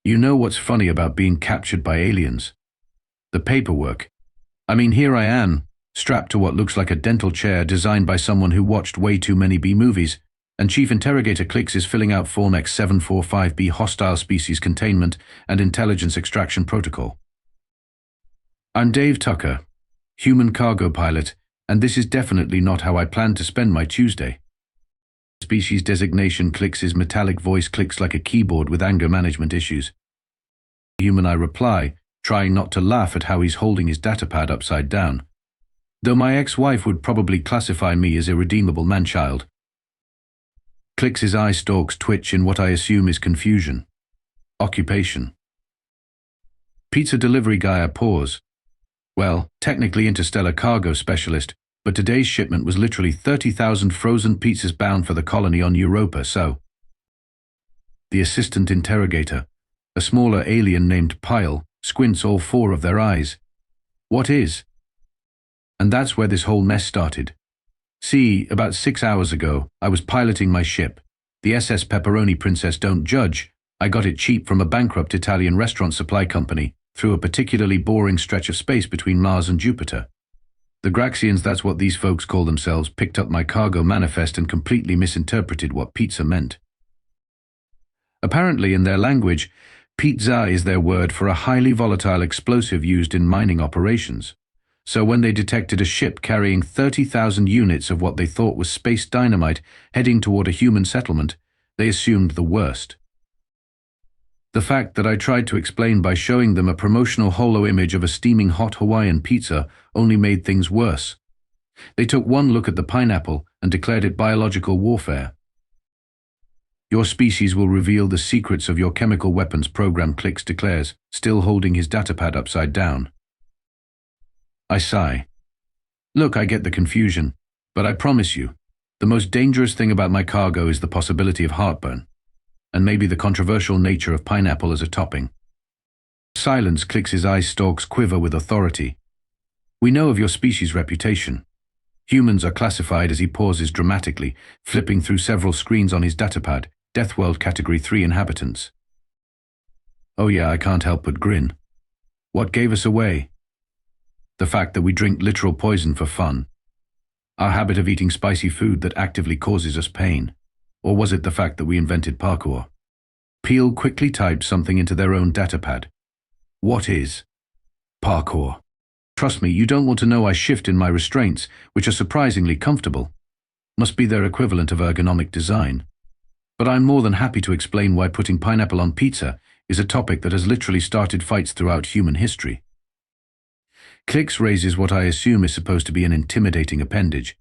You know what's funny about being captured by aliens? The paperwork. I mean, here I am, strapped to what looks like a dental chair designed by someone who watched way too many B movies, and Chief Interrogator Clicks is filling out Form X745B Hostile Species Containment and Intelligence Extraction Protocol. I'm Dave Tucker, human cargo pilot, and this is definitely not how I plan to spend my Tuesday. Species designation. Clicks' metallic voice clicks like a keyboard with anger management issues. Human, I reply, trying not to laugh at how he's holding his datapad upside down. Though my ex-wife would probably classify me as irredeemable man-child. Clicks' eye stalks twitch in what I assume is confusion. Occupation. Pizza delivery guy. I pause. Well, technically interstellar cargo specialist, but today's shipment was literally 30,000 frozen pizzas bound for the colony on Europa, so. The assistant interrogator, a smaller alien named Pyle, squints all four of their eyes. What is? And that's where this whole mess started. See, about 6 hours ago, I was piloting my ship, the SS Pepperoni Princess. Don't judge, I got it cheap from a bankrupt Italian restaurant supply company through a particularly boring stretch of space between Mars and Jupiter. The Graxians, that's what these folks call themselves, picked up my cargo manifest and completely misinterpreted what pizza meant. Apparently, in their language, peet'za is their word for a highly volatile explosive used in mining operations. So when they detected a ship carrying 30,000 units of what they thought was space dynamite heading toward a human settlement, they assumed the worst. The fact that I tried to explain by showing them a promotional holo image of a steaming hot Hawaiian pizza only made things worse. They took one look at the pineapple and declared it biological warfare. Your species will reveal the secrets of your chemical weapons program, Clicks declares, still holding his datapad upside down. I sigh. Look, I get the confusion, but I promise you, the most dangerous thing about my cargo is the possibility of heartburn, and maybe the controversial nature of pineapple as a topping. Silence. Clicks' eye stalks quiver with authority. We know of your species' reputation. Humans are classified. As he pauses dramatically, flipping through several screens on his datapad. Death World Category 3 inhabitants. Oh yeah, I can't help but grin. What gave us away? The fact that we drink literal poison for fun. Our habit of eating spicy food that actively causes us pain. Or was it the fact that we invented parkour? Peel quickly typed something into their own datapad. What is parkour? Trust me, you don't want to know. I shift in my restraints, which are surprisingly comfortable. Must be their equivalent of ergonomic design. But I'm more than happy to explain why putting pineapple on pizza is a topic that has literally started fights throughout human history. Clicks raises what I assume is supposed to be an intimidating appendage.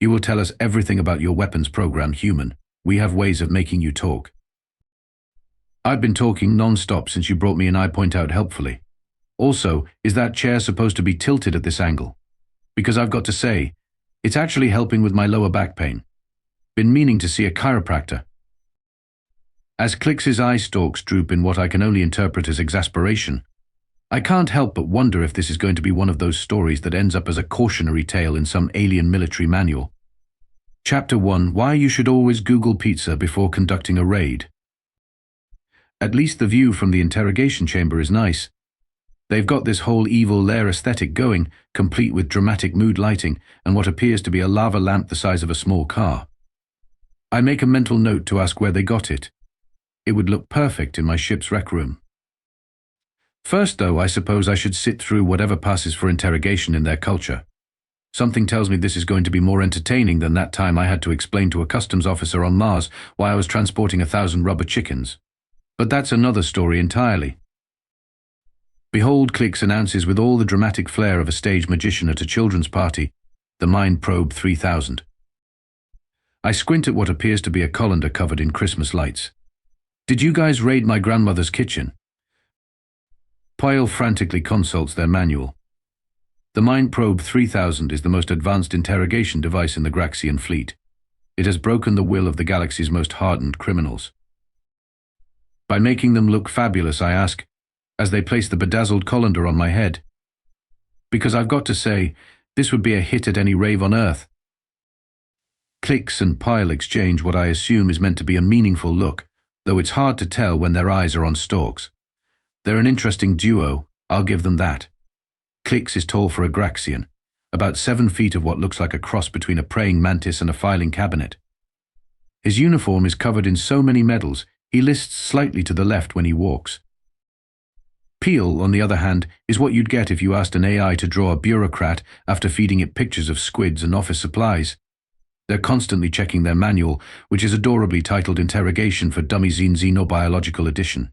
You will tell us everything about your weapons program, human. We have ways of making you talk. I've been talking non-stop since you brought me in, I point out helpfully. Also, is that chair supposed to be tilted at this angle? Because I've got to say, it's actually helping with my lower back pain. Been meaning to see a chiropractor. As Clicks' eye stalks droop in what I can only interpret as exasperation, I can't help but wonder if this is going to be one of those stories that ends up as a cautionary tale in some alien military manual. Chapter 1: Why you should always Google pizza before conducting a raid. At least the view from the interrogation chamber is nice. They've got this whole evil lair aesthetic going, complete with dramatic mood lighting and what appears to be a lava lamp the size of a small car. I make a mental note to ask where they got it. It would look perfect in my ship's rec room. First, though, I suppose I should sit through whatever passes for interrogation in their culture. Something tells me this is going to be more entertaining than that time I had to explain to a customs officer on Mars why I was transporting 1,000 rubber chickens. But that's another story entirely. Behold, Clicks announces with all the dramatic flair of a stage magician at a children's party, the Mind Probe 3000. I squint at what appears to be a colander covered in Christmas lights. Did you guys raid my grandmother's kitchen? Pyle frantically consults their manual. The Mind Probe 3000 is the most advanced interrogation device in the Graxian fleet. It has broken the will of the galaxy's most hardened criminals. By making them look fabulous, I ask, as they place the bedazzled colander on my head. Because I've got to say, this would be a hit at any rave on Earth. Clicks and Pyle exchange what I assume is meant to be a meaningful look, though it's hard to tell when their eyes are on stalks. They're an interesting duo, I'll give them that. Klix is tall for a Graxian, about 7 feet of what looks like a cross between a praying mantis and a filing cabinet. His uniform is covered in so many medals, he lists slightly to the left when he walks. Peel, on the other hand, is what you'd get if you asked an AI to draw a bureaucrat after feeding it pictures of squids and office supplies. They're constantly checking their manual, which is adorably titled Interrogation for Dummies in Xenobiological Edition.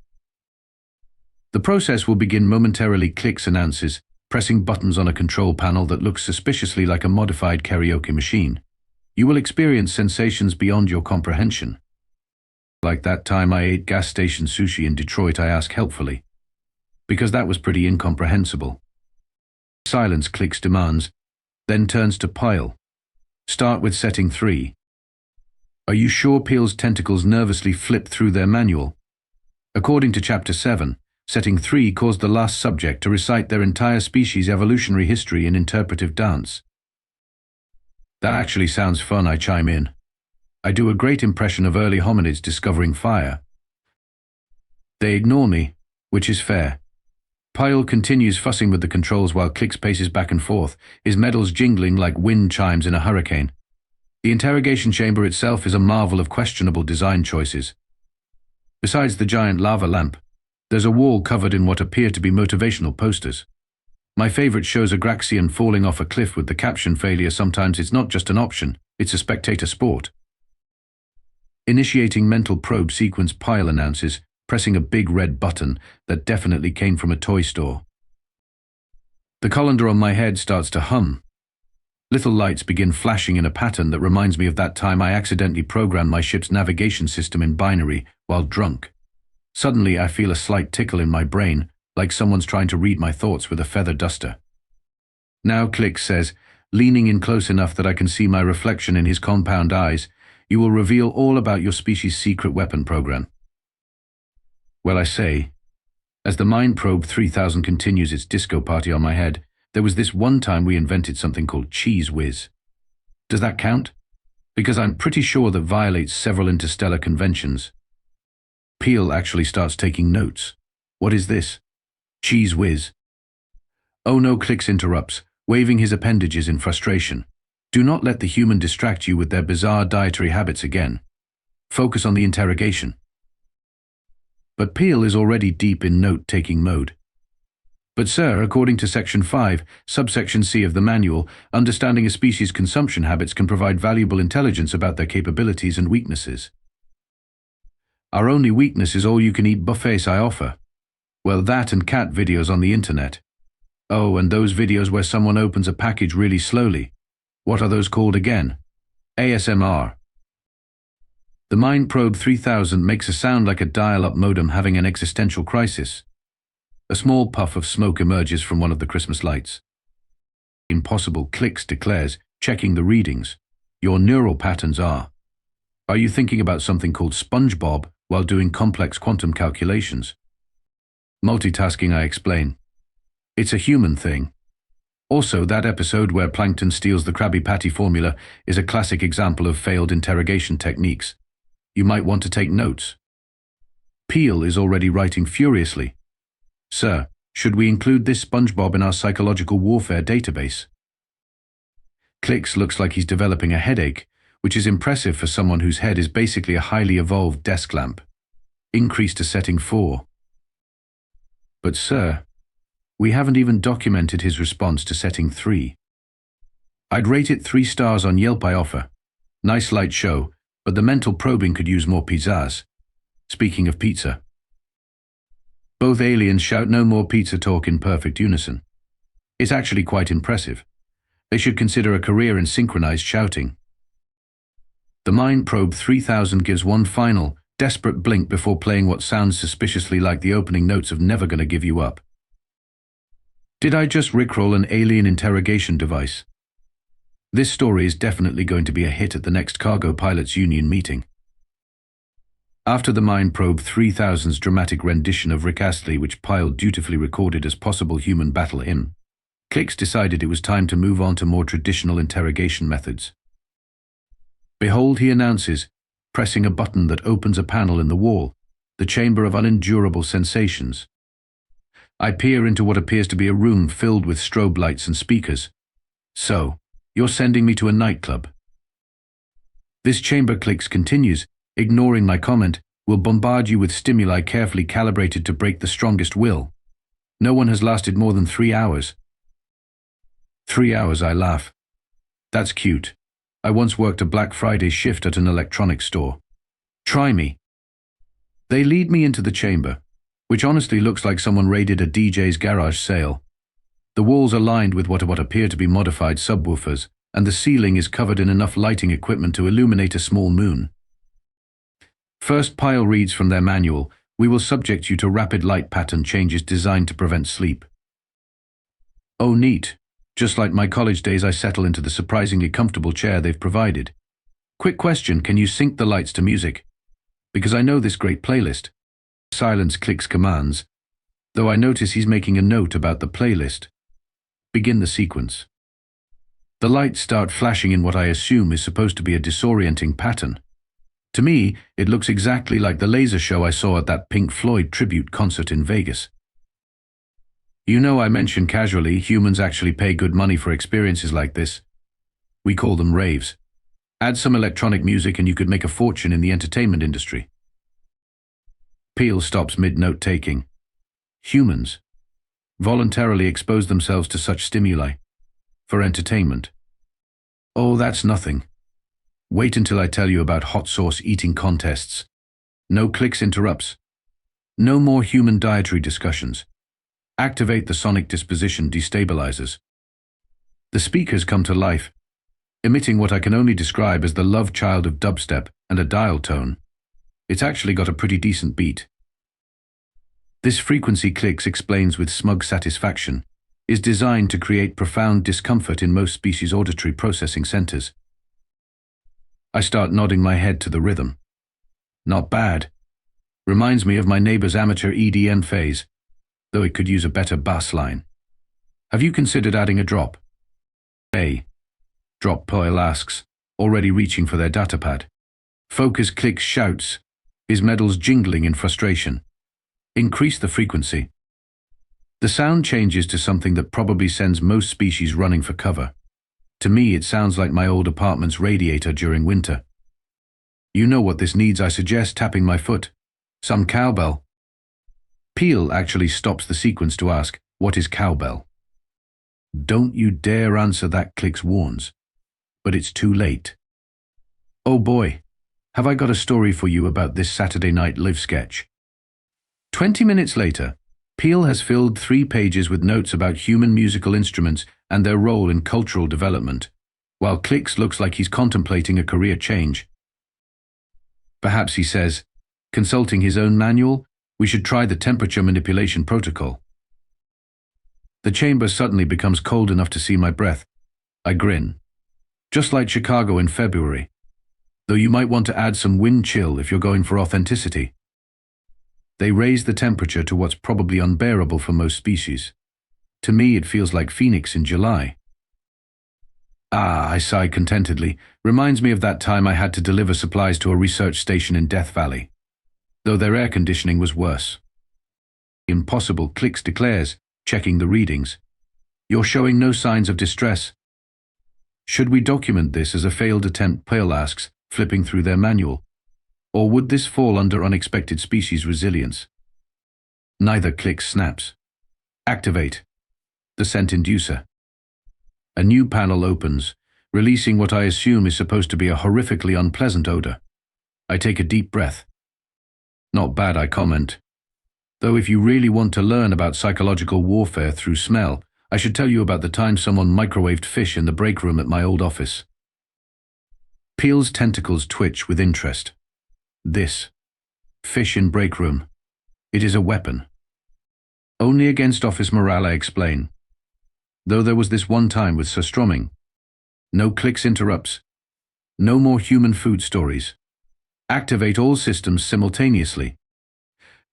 The process will begin momentarily, Klix announces, pressing buttons on a control panel that looks suspiciously like a modified karaoke machine. You will experience sensations beyond your comprehension. Like that time I ate gas station sushi in Detroit, I ask helpfully. Because that was pretty incomprehensible. Silence, Klix demands, then turns to Pyle. Start with setting 3. Are you sure? Peel's tentacles nervously flip through their manual. According to Chapter 7, setting 3 caused the last subject to recite their entire species' evolutionary history in interpretive dance. That actually sounds fun, I chime in. I do a great impression of early hominids discovering fire. They ignore me, which is fair. Pyle continues fussing with the controls while Klix paces back and forth, his medals jingling like wind chimes in a hurricane. The interrogation chamber itself is a marvel of questionable design choices. Besides the giant lava lamp, there's a wall covered in what appear to be motivational posters. My favorite shows a Graxian falling off a cliff with the caption, "Failure sometimes it's not just an option, it's a spectator sport." Initiating mental probe sequence, Pyle announces, pressing a big red button that definitely came from a toy store. The colander on my head starts to hum. Little lights begin flashing in a pattern that reminds me of that time I accidentally programmed my ship's navigation system in binary while drunk. Suddenly I feel a slight tickle in my brain, like someone's trying to read my thoughts with a feather duster. Now, Klix says, leaning in close enough that I can see my reflection in his compound eyes, you will reveal all about your species' secret weapon program. Well, I say, as the Mind Probe 3000 continues its disco party on my head, there was this one time we invented something called Cheese Whiz. Does that count? Because I'm pretty sure that violates several interstellar conventions. Peel actually starts taking notes. What is this? Cheese Whiz. Oh no, Klix interrupts, waving his appendages in frustration. Do not let the human distract you with their bizarre dietary habits again. Focus on the interrogation. But Peel is already deep in note-taking mode. But sir, according to Section 5, subsection C of the manual, understanding a species' consumption habits can provide valuable intelligence about their capabilities and weaknesses. Our only weakness is all-you-can-eat buffets I offer. Well, that and cat videos on the internet. Oh, and those videos where someone opens a package really slowly. What are those called again? ASMR. The Mind Probe 3000 makes a sound like a dial-up modem having an existential crisis. A small puff of smoke emerges from one of the Christmas lights. Impossible, Klix declares, checking the readings. Your neural patterns are. Are you thinking about something called SpongeBob while doing complex quantum calculations? Multitasking, I explain. It's a human thing. Also, that episode where Plankton steals the Krabby Patty formula is a classic example of failed interrogation techniques. You might want to take notes. Peel is already writing furiously. Sir, should we include this SpongeBob in our psychological warfare database? Klix looks like he's developing a headache, which is impressive for someone whose head is basically a highly evolved desk lamp. Increase to setting 4. But sir, we haven't even documented his response to setting 3. I'd rate it 3 stars on Yelp, I offer. Nice light show, but the mental probing could use more pizzazz. Speaking of pizza. Both aliens shout no more pizza talk in perfect unison. It's actually quite impressive. They should consider a career in synchronized shouting. The Mind Probe 3000 gives one final, desperate blink before playing what sounds suspiciously like the opening notes of Never Gonna Give You Up. Did I just rickroll an alien interrogation device? This story is definitely going to be a hit at the next Cargo Pilots Union meeting. After the Mind Probe 3000's dramatic rendition of Rick Astley, which Pyle dutifully recorded as possible human battle hymn, Klix decided it was time to move on to more traditional interrogation methods. Behold, he announces, pressing a button that opens a panel in the wall, the chamber of unendurable sensations. I peer into what appears to be a room filled with strobe lights and speakers. So, you're sending me to a nightclub? This chamber clicks continues, ignoring my comment, will bombard you with stimuli carefully calibrated to break the strongest will. No one has lasted more than 3 hours. 3 hours, I laugh. That's cute. I once worked a Black Friday shift at an electronics store. Try me. They lead me into the chamber, which honestly looks like someone raided a DJ's garage sale. The walls are lined with what appear to be modified subwoofers, and the ceiling is covered in enough lighting equipment to illuminate a small moon. First pile reads from their manual, "We will subject you to rapid light pattern changes designed to prevent sleep." Oh, neat. Just like my college days, I settle into the surprisingly comfortable chair they've provided. Quick question, can you sync the lights to music? Because I know this great playlist. Silence clicks commands, though I notice he's making a note about the playlist. Begin the sequence. The lights start flashing in what I assume is supposed to be a disorienting pattern. To me, it looks exactly like the laser show I saw at that Pink Floyd tribute concert in Vegas. You know, I mentioned casually, humans actually pay good money for experiences like this. We call them raves. Add some electronic music and you could make a fortune in the entertainment industry. Peel stops mid-note taking. Humans voluntarily expose themselves to such stimuli for entertainment. Oh, that's nothing. Wait until I tell you about hot sauce eating contests. No clicks interrupts. No more human dietary discussions. Activate the sonic disposition destabilizers. The speakers come to life, emitting what I can only describe as the love child of dubstep and a dial tone. It's actually got a pretty decent beat. This frequency clicks explains with smug satisfaction, is designed to create profound discomfort in most species' auditory processing centers. I start nodding my head to the rhythm. Not bad. Reminds me of my neighbor's amateur EDM phase, though it could use a better bass line. Have you considered adding a drop? A. Drop Poil asks, already reaching for their datapad. Focus clicks shouts, his medals jingling in frustration. Increase the frequency. The sound changes to something that probably sends most species running for cover. To me, it sounds like my old apartment's radiator during winter. You know what this needs, I suggest, tapping my foot. Some cowbell. Peel actually stops the sequence to ask, what is cowbell? Don't you dare answer that, clicks warns. But it's too late. Oh boy, have I got a story for you about this Saturday night live sketch. 20 minutes later, Peel has filled 3 pages with notes about human musical instruments and their role in cultural development, while Clicks looks like he's contemplating a career change. Perhaps he says, consulting his own manual, we should try the temperature manipulation protocol. The chamber suddenly becomes cold enough to see my breath. I grin. Just like Chicago in February, though you might want to add some wind chill if you're going for authenticity. They raise the temperature to what's probably unbearable for most species. To me, it feels like Phoenix in July. Ah, I sigh contentedly. Reminds me of that time I had to deliver supplies to a research station in Death Valley, though their air conditioning was worse. Impossible, Clicks declares, checking the readings. You're showing no signs of distress. Should we document this as a failed attempt, Pale asks, flipping through their manual? Or would this fall under unexpected species resilience? Neither, Clicks snaps. Activate. The scent inducer. A new panel opens, releasing what I assume is supposed to be a horrifically unpleasant odor. I take a deep breath. Not bad, I comment. Though if you really want to learn about psychological warfare through smell, I should tell you about the time someone microwaved fish in the break room at my old office. Peel's tentacles twitch with interest. This. Fish in break room. It is a weapon. Only against office morale, I explain. Though there was this one time with surströmming. No Clicks interrupts. No more human food stories. Activate all systems simultaneously.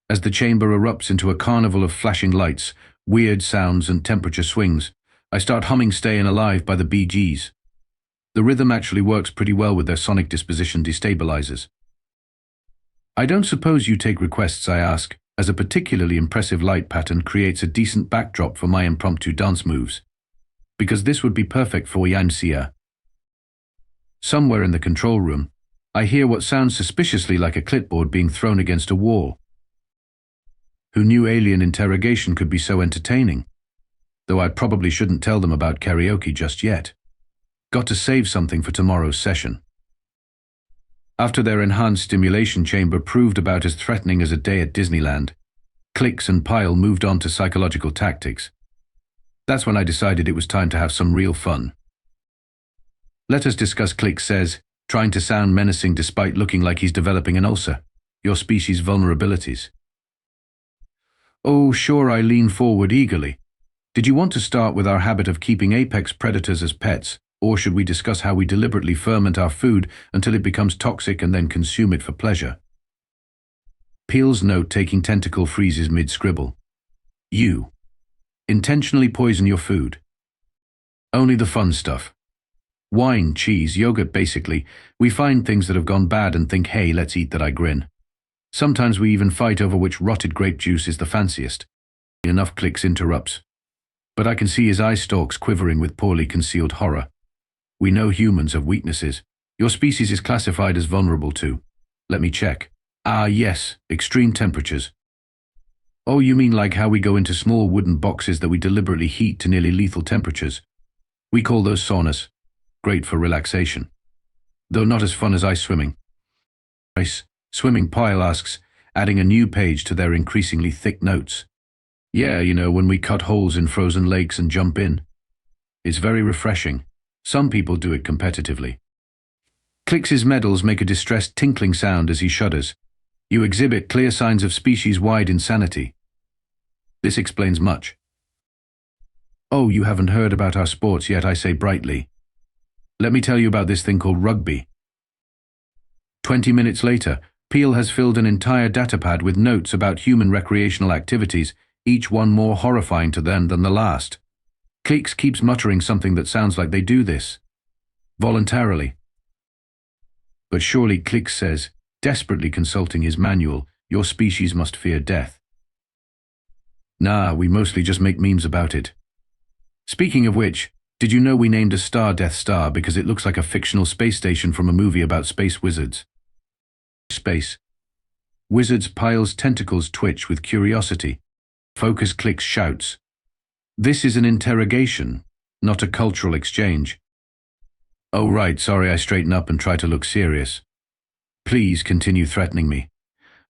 As the chamber erupts into a carnival of flashing lights, weird sounds and temperature swings, I start humming Stayin' Alive by the Bee Gees. The rhythm actually works pretty well with their sonic disposition destabilizers. I don't suppose you take requests, I ask, as a particularly impressive light pattern creates a decent backdrop for my impromptu dance moves. Because this would be perfect for Yamsia. Somewhere in the control room, I hear what sounds suspiciously like a clipboard being thrown against a wall. Who knew alien interrogation could be so entertaining? Though I probably shouldn't tell them about karaoke just yet. Got to save something for tomorrow's session. After their enhanced stimulation chamber proved about as threatening as a day at Disneyland, Clicks and Pyle moved on to psychological tactics. That's when I decided it was time to have some real fun. Let us discuss, Clicks says, trying to sound menacing despite looking like he's developing an ulcer. Your species' vulnerabilities. Oh, sure, I lean forward eagerly. Did you want to start with our habit of keeping apex predators as pets, or should we discuss how we deliberately ferment our food until it becomes toxic and then consume it for pleasure? Peel's note-taking tentacle freezes mid-scribble. You. Intentionally poison your food. Only the fun stuff. Wine, cheese, yogurt basically. We find things that have gone bad and think, hey, let's eat that, I grin. Sometimes we even fight over which rotted grape juice is the fanciest. Enough, Clicks interrupts. But I can see his eye stalks quivering with poorly concealed horror. We know humans have weaknesses. Your species is classified as vulnerable to. Let me check. Ah, yes, extreme temperatures. Oh, you mean like how we go into small wooden boxes that we deliberately heat to nearly lethal temperatures? We call those saunas. Great for relaxation. Though not as fun as ice swimming. Ice swimming, Pyle asks, adding a new page to their increasingly thick notes. Yeah, you know, when we cut holes in frozen lakes and jump in. It's very refreshing. Some people do it competitively. Clicks's medals make a distressed tinkling sound as he shudders. You exhibit clear signs of species-wide insanity. This explains much. Oh, you haven't heard about our sports yet, I say brightly. Let me tell you about this thing called rugby. 20 minutes later, Peel has filled an entire datapad with notes about human recreational activities, each one more horrifying to them than the last. Clicks keeps muttering something that sounds like they do this. Voluntarily. But surely, Clicks says, desperately consulting his manual, your species must fear death. Nah, we mostly just make memes about it. Speaking of which, did you know we named a star Death Star because it looks like a fictional space station from a movie about space wizards? Space. Wizards Pyle's tentacles twitch with curiosity. Focus Clicks shouts. This is an interrogation, not a cultural exchange. Oh right, sorry, I straighten up and try to look serious. Please continue threatening me.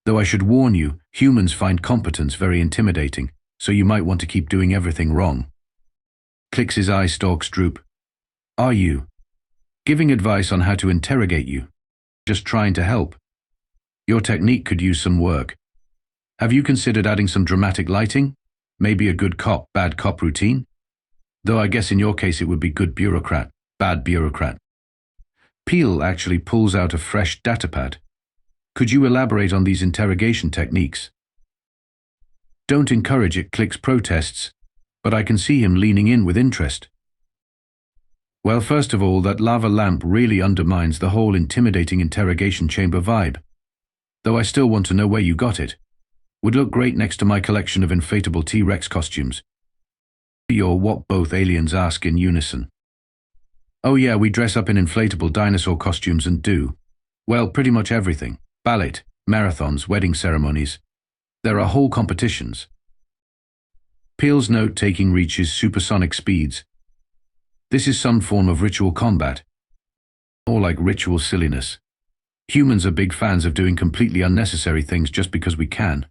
Though I should warn you, humans find competence very intimidating, so you might want to keep doing everything wrong. Clicks's eye stalks droop. Are you giving advice on how to interrogate you? Just trying to help. Your technique could use some work. Have you considered adding some dramatic lighting? Maybe a good cop, bad cop routine? Though I guess in your case it would be good bureaucrat, bad bureaucrat. Peel actually pulls out a fresh datapad. Could you elaborate on these interrogation techniques? Don't encourage it, Clicks protests, but I can see him leaning in with interest. Well, first of all, that lava lamp really undermines the whole intimidating interrogation chamber vibe. Though I still want to know where you got it. Would look great next to my collection of inflatable T-Rex costumes. You're what both aliens ask in unison. Oh yeah, we dress up in inflatable dinosaur costumes and do, well, pretty much everything. Ballet, marathons, wedding ceremonies. There are whole competitions. Peel's note-taking reaches supersonic speeds. This is some form of ritual combat. Or like ritual silliness. Humans are big fans of doing completely unnecessary things just because we can.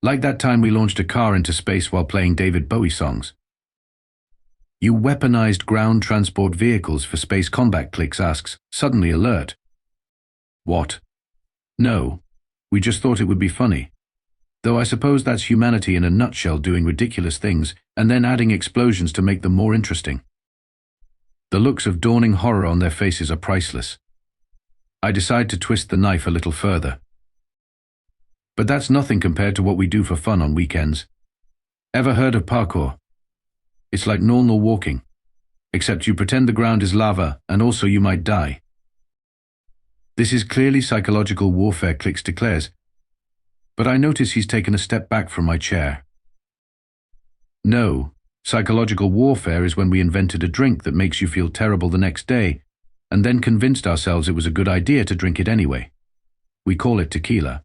Like that time we launched a car into space while playing David Bowie songs. You weaponized ground transport vehicles for space combat, Clicks asks, suddenly alert. What? No. We just thought it would be funny. Though I suppose that's humanity in a nutshell, doing ridiculous things and then adding explosions to make them more interesting. The looks of dawning horror on their faces are priceless. I decide to twist the knife a little further. But that's nothing compared to what we do for fun on weekends. Ever heard of parkour? It's like normal walking, except you pretend the ground is lava and also you might die. This is clearly psychological warfare, Clicks declares. but I notice he's taken a step back from my chair. No, psychological warfare is when we invented a drink that makes you feel terrible the next day, and then convinced ourselves it was a good idea to drink it anyway. We call it tequila.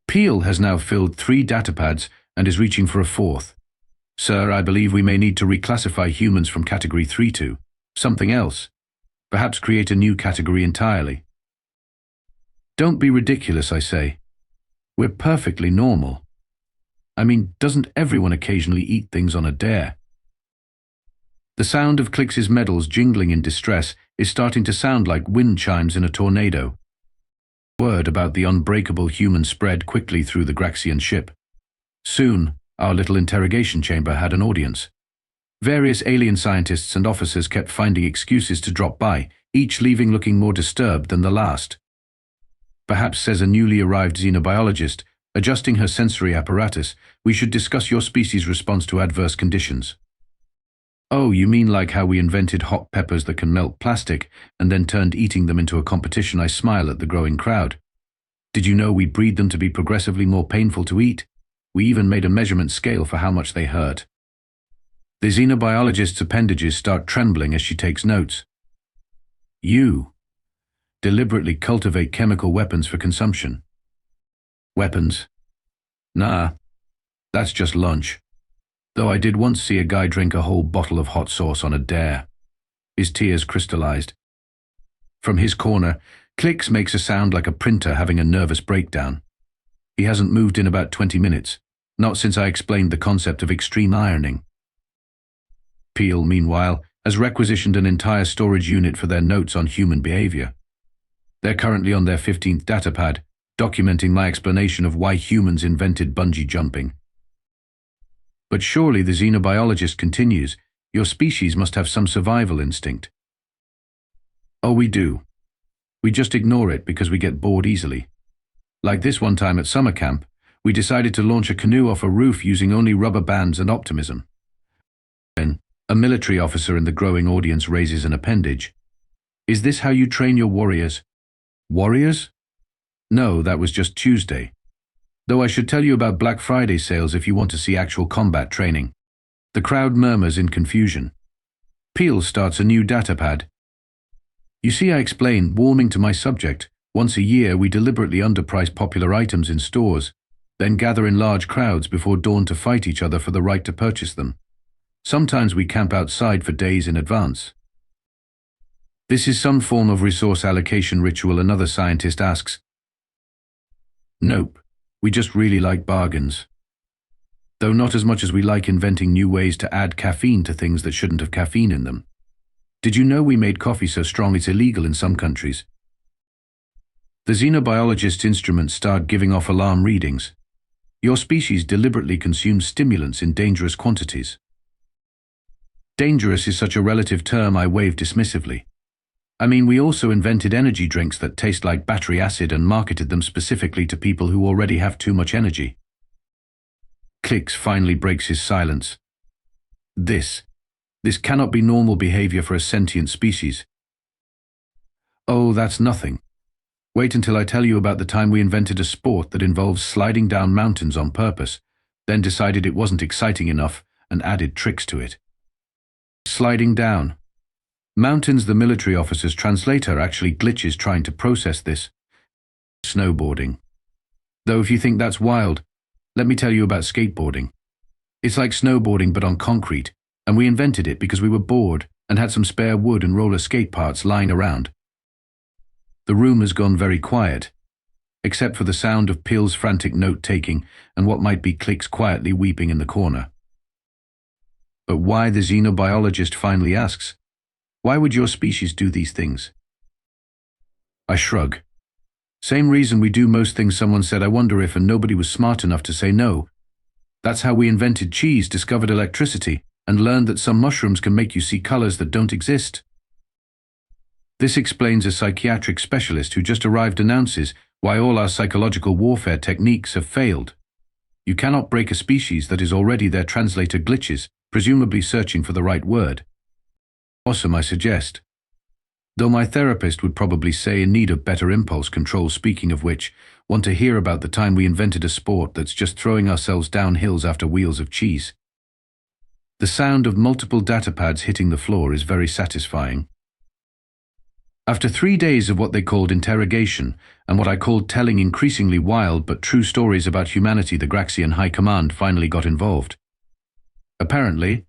Peel has now filled 3 datapads and is reaching for a 4th. Sir, I believe we may need to reclassify humans from category 3 to something else. Perhaps create a new category entirely. Don't be ridiculous, I say. We're perfectly normal. I mean, doesn't everyone occasionally eat things on a dare? The sound of Clix's medals jingling in distress is starting to sound like wind chimes in a tornado. Word about the unbreakable human spread quickly through the Graxian ship. Soon, our little interrogation chamber had an audience. Various alien scientists and officers kept finding excuses to drop by, each leaving looking more disturbed than the last. Perhaps, says a newly arrived xenobiologist, adjusting her sensory apparatus, we should discuss your species' response to adverse conditions. Oh, you mean like how we invented hot peppers that can melt plastic and then turned eating them into a competition? I smile at the growing crowd. Did you know we breed them to be progressively more painful to eat? We even made a measurement scale for how much they hurt. The xenobiologist's appendages start trembling as she takes notes. You deliberately cultivate chemical weapons for consumption. Weapons? Nah, that's just lunch. Though I did once see a guy drink a whole bottle of hot sauce on a dare. His tears crystallized. From his corner, Clix makes a sound like a printer having a nervous breakdown. He hasn't moved in about 20 minutes, not since I explained the concept of extreme ironing. Peel, meanwhile, has requisitioned an entire storage unit for their notes on human behavior. They're currently on their 15th datapad, documenting my explanation of why humans invented bungee jumping. But surely, the xenobiologist continues, your species must have some survival instinct. Oh, we do. We just ignore it because we get bored easily. Like this one time at summer camp, we decided to launch a canoe off a roof using only rubber bands and optimism. Then, a military officer in the growing audience raises an appendage. Is this how you train your warriors? Warriors? No, that was just Tuesday. Though I should tell you about Black Friday sales if you want to see actual combat training. The crowd murmurs in confusion. Peel starts a new datapad. You see, I explain, warming to my subject, once a year we deliberately underprice popular items in stores, then gather in large crowds before dawn to fight each other for the right to purchase them. Sometimes we camp outside for days in advance. This is some form of resource allocation ritual, another scientist asks. Nope, we just really like bargains. Though not as much as we like inventing new ways to add caffeine to things that shouldn't have caffeine in them. Did you know we made coffee so strong it's illegal in some countries? The xenobiologist's instruments start giving off alarm readings. Your species deliberately consumes stimulants in dangerous quantities. Dangerous is such a relative term I wave dismissively. I mean, we also invented energy drinks that taste like battery acid and marketed them specifically to people who already have too much energy. Clix finally breaks his silence. This cannot be normal behavior for a sentient species. Oh, that's nothing. Wait until I tell you about the time we invented a sport that involves sliding down mountains on purpose, then decided it wasn't exciting enough and added tricks to it. Sliding down. Mountains, the military officer's translator actually glitches trying to process this. Snowboarding. Though if you think that's wild, let me tell you about skateboarding. It's like snowboarding but on concrete, and we invented it because we were bored and had some spare wood and roller skate parts lying around. The room has gone very quiet, except for the sound of Peel's frantic note-taking and what might be Clix quietly weeping in the corner. But why, the xenobiologist finally asks, why would your species do these things? I shrug. Same reason we do most things someone said I wonder if, and nobody was smart enough to say no. That's how we invented cheese, discovered electricity, and learned that some mushrooms can make you see colors that don't exist. This explains a psychiatric specialist who just arrived announces why all our psychological warfare techniques have failed. You cannot break a species that is already their translator glitches, presumably searching for the right word. Awesome, I suggest. Though my therapist would probably say in need of better impulse control. Speaking of which, want to hear about the time we invented a sport that's just throwing ourselves down hills after wheels of cheese? The sound of multiple datapads hitting the floor is very satisfying. After 3 days of what they called interrogation, and what I called telling increasingly wild but true stories about humanity, the Graxian High Command finally got involved. Apparently,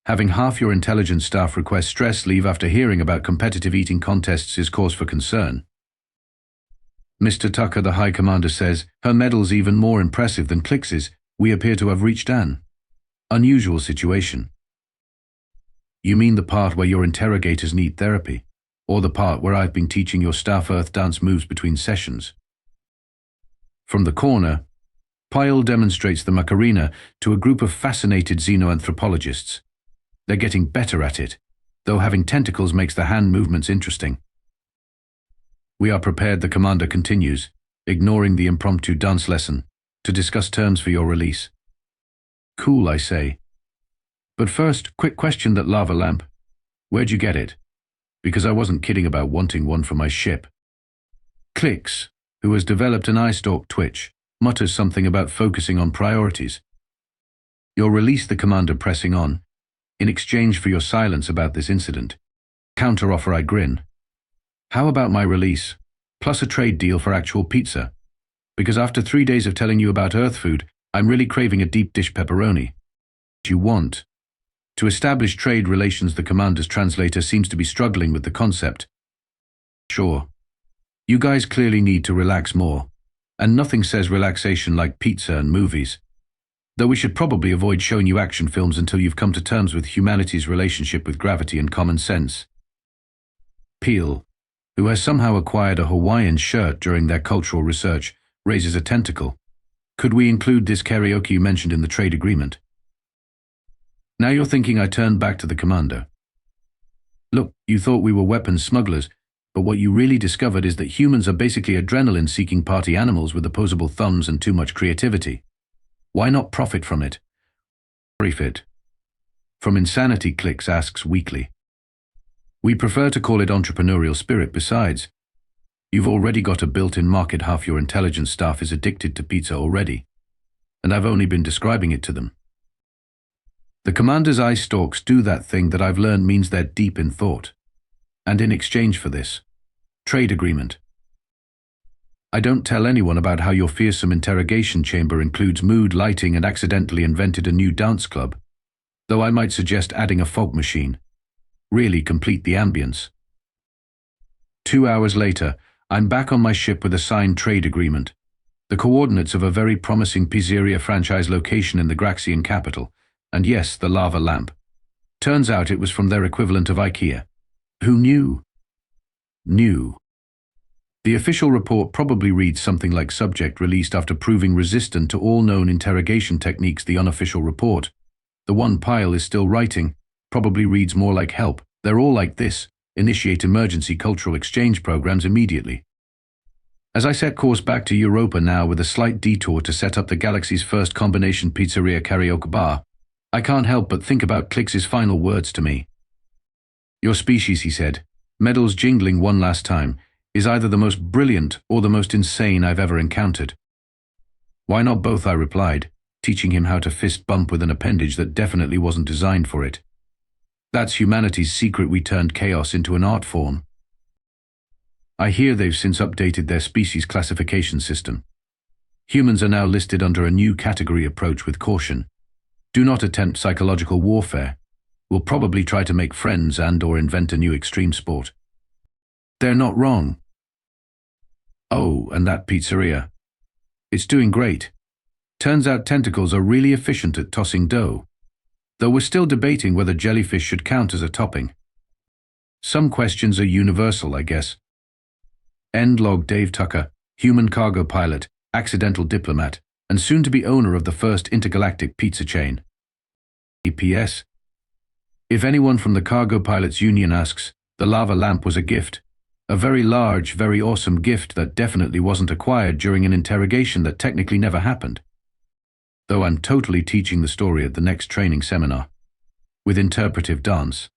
having half your intelligence staff request stress leave after hearing about competitive eating contests is cause for concern. Mr. Tucker, the High Commander, says, her medal's even more impressive than Clix's. We appear to have reached an unusual situation. You mean the part where your interrogators need therapy? Or the part where I've been teaching your staff Earth dance moves between sessions? From the corner, Pyle demonstrates the Macarena to a group of fascinated xenoanthropologists. They're getting better at it, though having tentacles makes the hand movements interesting. We are prepared, the commander continues, ignoring the impromptu dance lesson, to discuss terms for your release. Cool, I say. But first, quick question, that lava lamp. Where'd you get it? Because I wasn't kidding about wanting one for my ship. Clix, who has developed an eye-stalk twitch, mutters something about focusing on priorities. Your release, the commander, pressing on. In exchange for your silence about this incident. Counter-offer, I grin. How about my release, plus a trade deal for actual pizza? Because after 3 days of telling you about Earth food, I'm really craving a deep dish pepperoni. What you want? To establish trade relations, the commander's translator seems to be struggling with the concept. Sure. You guys clearly need to relax more. And nothing says relaxation like pizza and movies. Though we should probably avoid showing you action films until you've come to terms with humanity's relationship with gravity and common sense. Peel, who has somehow acquired a Hawaiian shirt during their cultural research, raises a tentacle. Could we include this karaoke you mentioned in the trade agreement? Now you're thinking, I turned back to the commander. Look, you thought we were weapons smugglers, but what you really discovered is that humans are basically adrenaline-seeking party animals with opposable thumbs and too much creativity. Why not profit from it? Brief it. From Insanity, Clix asks weakly. We prefer to call it entrepreneurial spirit. Besides, you've already got a built-in market. Half your intelligence staff is addicted to pizza already, and I've only been describing it to them. The commander's eye stalks do that thing that I've learned means they're deep in thought. And in exchange for this trade agreement, I don't tell anyone about how your fearsome interrogation chamber includes mood lighting and accidentally invented a new dance club, though I might suggest adding a fog machine. Really complete the ambience. 2 hours later, I'm back on my ship with a signed trade agreement, the coordinates of a very promising pizzeria franchise location in the Graxian capital, and yes, the lava lamp. Turns out it was from their equivalent of IKEA. Who knew? Knew. The official report probably reads something like subject released after proving resistant to all known interrogation techniques. The unofficial report, the one Pyle is still writing, probably reads more like help. They're all like this. Initiate emergency cultural exchange programs immediately. As I set course back to Europa now with a slight detour to set up the galaxy's first combination pizzeria karaoke bar, I can't help but think about Clix's final words to me. Your species, he said, medals jingling one last time, is either the most brilliant or the most insane I've ever encountered. Why not both, I replied, teaching him how to fist bump with an appendage that definitely wasn't designed for it. That's humanity's secret. We turned chaos into an art form. I hear they've since updated their species classification system. Humans are now listed under a new category. Approach with caution. Do not attempt psychological warfare. We'll probably try to make friends and/or invent a new extreme sport. They're not wrong. Oh, and that pizzeria. It's doing great. Turns out tentacles are really efficient at tossing dough, though we're still debating whether jellyfish should count as a topping. Some questions are universal, I guess. End log. Dave Tucker, human cargo pilot, accidental diplomat, and soon-to-be owner of the first intergalactic pizza chain. P.S. If anyone from the Cargo Pilots Union asks, the lava lamp was a gift. A very large, very awesome gift that definitely wasn't acquired during an interrogation that technically never happened. Though I'm totally teaching the story at the next training seminar. With interpretive dance.